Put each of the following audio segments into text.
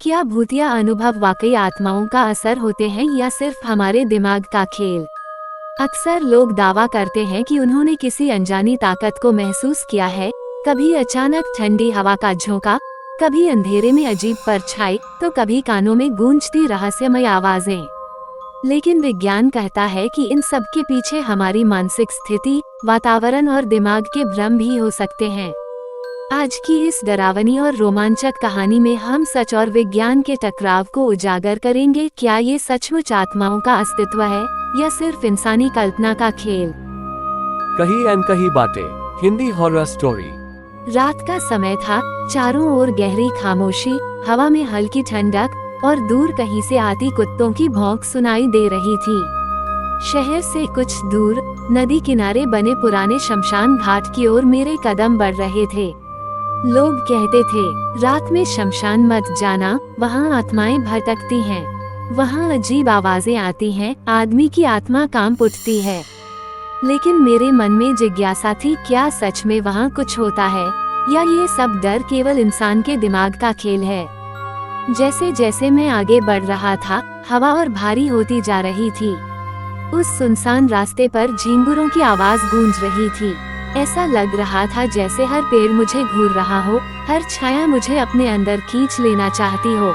क्या भूतिया अनुभव वाकई आत्माओं का असर होते हैं या सिर्फ हमारे दिमाग का खेल? अक्सर लोग दावा करते हैं कि उन्होंने किसी अनजानी ताकत को महसूस किया है, कभी अचानक ठंडी हवा का झोंका, कभी अंधेरे में अजीब परछाई, तो कभी कानों में गूंजती रहस्यमय आवाजें। लेकिन विज्ञान कहता है कि इन सब के पीछे हमारी मानसिक स्थिति, वातावरण और दिमाग के भ्रम भी हो सकते हैं। आज की इस डरावनी और रोमांचक कहानी में हम सच और विज्ञान के टकराव को उजागर करेंगे। क्या ये सचमुच आत्माओं का अस्तित्व है या सिर्फ इंसानी कल्पना का खेल? कही अनकही बातें, हिंदी हॉरर स्टोरी। रात का समय था, चारों ओर गहरी खामोशी, हवा में हल्की ठंडक और दूर कहीं से आती कुत्तों की भौंक सुनाई दे रही थी। शहर से कुछ दूर नदी किनारे बने पुराने शमशान घाट की ओर मेरे कदम बढ़ रहे थे। लोग कहते थे, रात में शमशान मत जाना, वहाँ आत्माएं भटकती हैं, वहाँ अजीब आवाजें आती हैं, आदमी की आत्मा कांप उठती है। लेकिन मेरे मन में जिज्ञासा थी, क्या सच में वहाँ कुछ होता है या ये सब डर केवल इंसान के दिमाग का खेल है? जैसे जैसे मैं आगे बढ़ रहा था, हवा और भारी होती जा रही थी। उस सुनसान रास्ते पर झींगुरों की आवाज गूंज रही थी। ऐसा लग रहा था जैसे हर पेड़ मुझे घूर रहा हो, हर छाया मुझे अपने अंदर खींच लेना चाहती हो।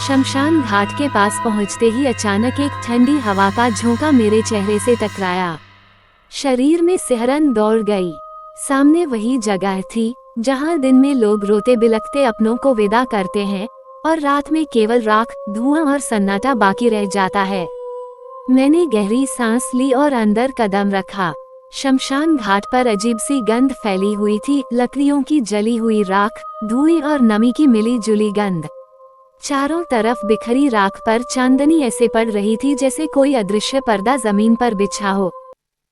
शमशान घाट के पास पहुंचते ही अचानक एक ठंडी हवा का झोंका मेरे चेहरे से टकराया। शरीर में सिहरन दौड़ गई। सामने वही जगह थी जहां दिन में लोग रोते बिलखते अपनों को विदा करते हैं और रात में केवल राख, धुआं और सन्नाटा बाकी रह जाता है। मैंने गहरी सांस ली और अंदर कदम रखा। शमशान घाट पर अजीब सी गंध फैली हुई थी, लकड़ियों की जली हुई राख, धुएं और नमी की मिली जुली गंध। चारों तरफ बिखरी राख पर चांदनी ऐसे पड़ रही थी जैसे कोई अदृश्य पर्दा जमीन पर बिछा हो।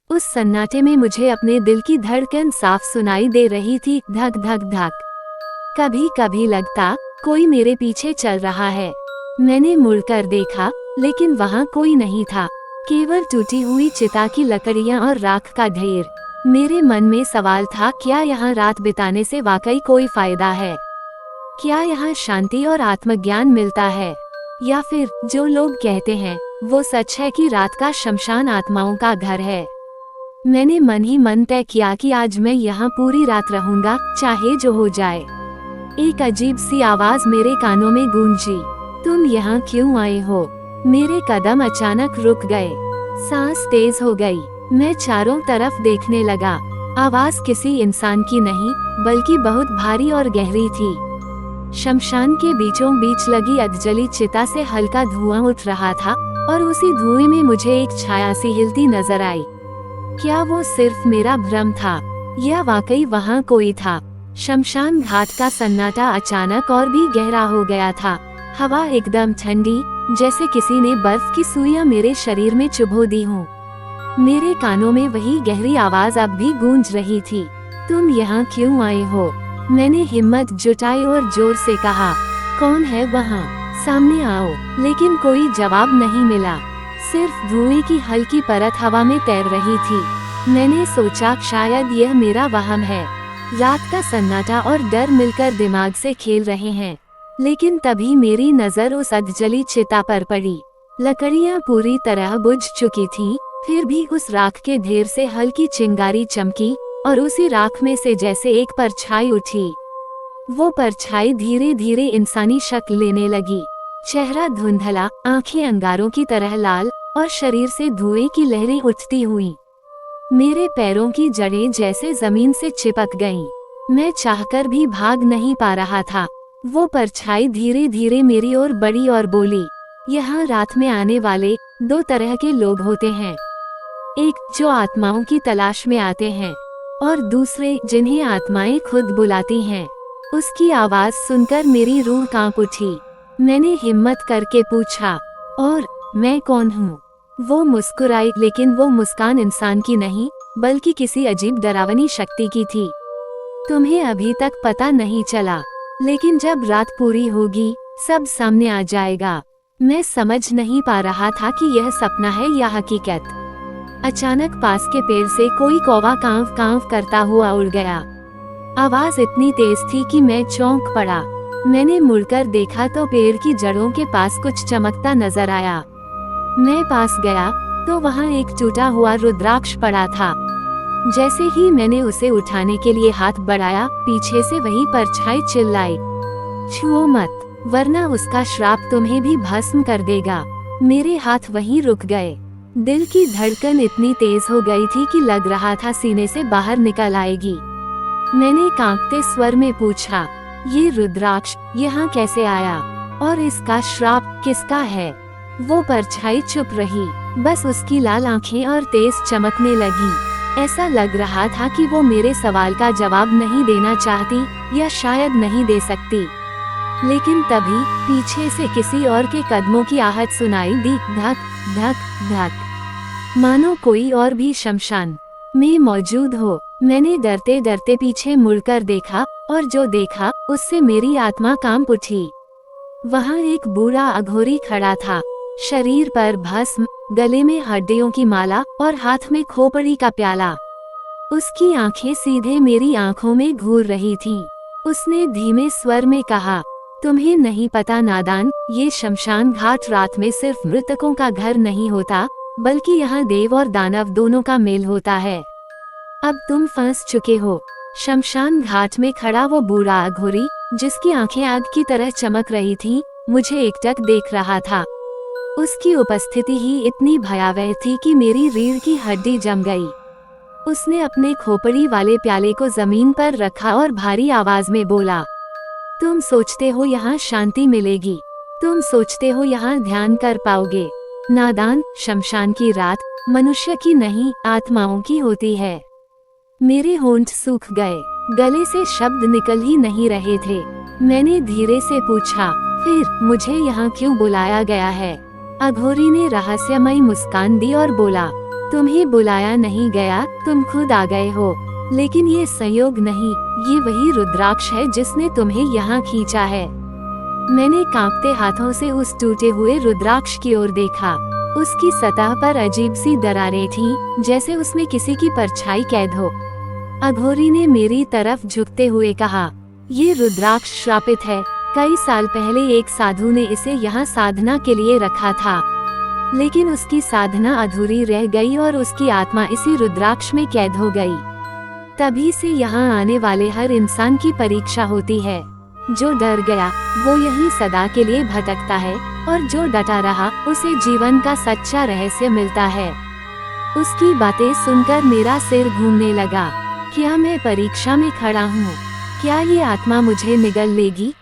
उस सन्नाटे में मुझे अपने दिल की धड़कन साफ सुनाई दे रही थी, धक धक धक। कभी कभी लगता कोई मेरे पीछे चल रहा है। मैंने मुड़कर देखा, लेकिन वहाँ कोई नहीं था, केवल टूटी हुई चिता की लकड़ियाँ और राख का ढेर। मेरे मन में सवाल था, क्या यहाँ रात बिताने से वाकई कोई फायदा है? क्या यहाँ शांति और आत्मज्ञान मिलता है? या फिर जो लोग कहते हैं वो सच है कि रात का शमशान आत्माओं का घर है? मैंने मन ही मन तय किया कि आज मैं यहाँ पूरी रात रहूंगा, चाहे जो हो जाए। एक अजीब सी आवाज मेरे कानों में गूंजी, तुम यहाँ क्यों आए हो? मेरे कदम अचानक रुक गए, सांस तेज हो गई। मैं चारों तरफ देखने लगा। आवाज किसी इंसान की नहीं, बल्कि बहुत भारी और गहरी थी। शमशान के बीचों बीच लगी अधजली चिता से हल्का धुआं उठ रहा था और उसी धुएं में मुझे एक छाया सी हिलती नजर आई। क्या वो सिर्फ मेरा भ्रम था या वाकई वहाँ कोई था? शमशान घाट का सन्नाटा अचानक और भी गहरा हो गया था। हवा एकदम ठंडी, जैसे किसी ने बर्फ की सुइयां मेरे शरीर में चुभो दी हों। मेरे कानों में वही गहरी आवाज अब भी गूंज रही थी, तुम यहाँ क्यों आए हो? मैंने हिम्मत जुटाई और जोर से कहा, कौन है वहाँ? सामने आओ। लेकिन कोई जवाब नहीं मिला, सिर्फ धुएं की हल्की परत हवा में तैर रही थी। मैंने सोचा शायद यह मेरा वहम है। रात का सन्नाटा और डर मिलकर दिमाग से खेल रहे हैं। लेकिन तभी मेरी नजर उस अधजली चिता पर पड़ी। लकड़ियां पूरी तरह बुझ चुकी थीं, फिर भी उस राख के ढेर से हल्की चिंगारी चमकी और उसी राख में से जैसे एक परछाई उठी। वो परछाई धीरे धीरे इंसानी शक्ल लेने लगी। चेहरा धुंधला, आंखें अंगारों की तरह लाल और शरीर से धुएं की लहरें उठती हुईं। मेरे पैरों की जड़ें जैसे जमीन से चिपक गईं। मैं चाहकर भी भाग नहीं पा रहा था। वो परछाई धीरे धीरे मेरी ओर बढ़ी और बोली, यहाँ रात में आने वाले दो तरह के लोग होते हैं, एक जो आत्माओं की तलाश में आते हैं और दूसरे जिन्हें आत्माएं खुद बुलाती हैं। उसकी आवाज सुनकर मेरी रूह कांप उठी। मैंने हिम्मत करके पूछा, और मैं कौन हूँ? वो मुस्कुराई, लेकिन वो मुस्कान इंसान की नहीं, बल्कि किसी अजीब डरावनी शक्ति की थी। तुम्हें अभी तक पता नहीं चला, लेकिन जब रात पूरी होगी सब सामने आ जाएगा। मैं समझ नहीं पा रहा था कि यह सपना है या हकीकत। अचानक पास के पेड़ से कोई कौवा कांव कांव करता हुआ उड़ गया। आवाज इतनी तेज थी कि मैं चौंक पड़ा। मैंने मुड़कर देखा तो पेड़ की जड़ों के पास कुछ चमकता नजर आया। मैं पास गया तो वहाँ एक टूटा हुआ रुद्राक्ष पड़ा था। जैसे ही मैंने उसे उठाने के लिए हाथ बढ़ाया, पीछे से वही परछाई चिल्लाई, छुओ मत, वरना उसका श्राप तुम्हें भी भस्म कर देगा। मेरे हाथ वहीं रुक गए। दिल की धड़कन इतनी तेज हो गई थी कि लग रहा था सीने से बाहर निकल आएगी। मैंने कांपते स्वर में पूछा, ये रुद्राक्ष यहाँ कैसे आया और इसका श्राप किसका है? वो परछाई चुप रही, बस उसकी लाल आंखें और तेज चमकने लगी। ऐसा लग रहा था कि वो मेरे सवाल का जवाब नहीं देना चाहती या शायद नहीं दे सकती। लेकिन तभी पीछे से किसी और के कदमों की आहट सुनाई दी, धक धक धक, मानो कोई और भी शमशान में मौजूद हो। मैंने डरते डरते पीछे मुड़कर देखा और जो देखा उससे मेरी आत्मा कांप उठी। वहाँ एक बूढ़ा अघोरी खड़ा था, शरीर पर भस्म, गले में हड्डियों की माला और हाथ में खोपड़ी का प्याला। उसकी आंखें सीधे मेरी आंखों में घूर रही थीं। उसने धीमे स्वर में कहा, तुम्हें नहीं पता नादान, ये शमशान घाट रात में सिर्फ मृतकों का घर नहीं होता, बल्कि यहाँ देव और दानव दोनों का मेल होता है। अब तुम फंस चुके हो। शमशान घाट में खड़ा वो बूढ़ा अघोरी, जिसकी आंखें आग की तरह चमक रही थीं, मुझे एकटक देख रहा था। उसकी उपस्थिति ही इतनी भयावह थी कि मेरी रीढ़ की हड्डी जम गई। उसने अपने खोपड़ी वाले प्याले को जमीन पर रखा और भारी आवाज में बोला, तुम सोचते हो यहाँ शांति मिलेगी, तुम सोचते हो यहाँ ध्यान कर पाओगे। नादान, शमशान की रात मनुष्य की नहीं, आत्माओं की होती है। मेरे होंठ सूख गए, गले से शब्द निकल ही नहीं रहे थे। मैंने धीरे से पूछा, फिर मुझे यहाँ क्यों बुलाया गया है? अघोरी ने रहस्यमयी मुस्कान दी और बोला, तुम्हें बुलाया नहीं गया, तुम खुद आ गए हो। लेकिन ये संयोग नहीं, ये वही रुद्राक्ष है जिसने तुम्हें यहाँ खींचा है। मैंने कांपते हाथों से उस टूटे हुए रुद्राक्ष की ओर देखा। उसकी सतह पर अजीब सी दरारें थीं, जैसे उसमें किसी की परछाई कैद हो। अघोरी ने मेरी तरफ झुकते हुए कहा, ये रुद्राक्ष श्रापित है। कई साल पहले एक साधु ने इसे यहाँ साधना के लिए रखा था, लेकिन उसकी साधना अधूरी रह गई और उसकी आत्मा इसी रुद्राक्ष में कैद हो गई। तभी से यहाँ आने वाले हर इंसान की परीक्षा होती है। जो डर गया वो यहीं सदा के लिए भटकता है, और जो डटा रहा उसे जीवन का सच्चा रहस्य मिलता है। उसकी बातें सुनकर मेरा सिर घूमने लगा। क्या मैं परीक्षा में खड़ा हूँ? क्या ये आत्मा मुझे निगल लेगी?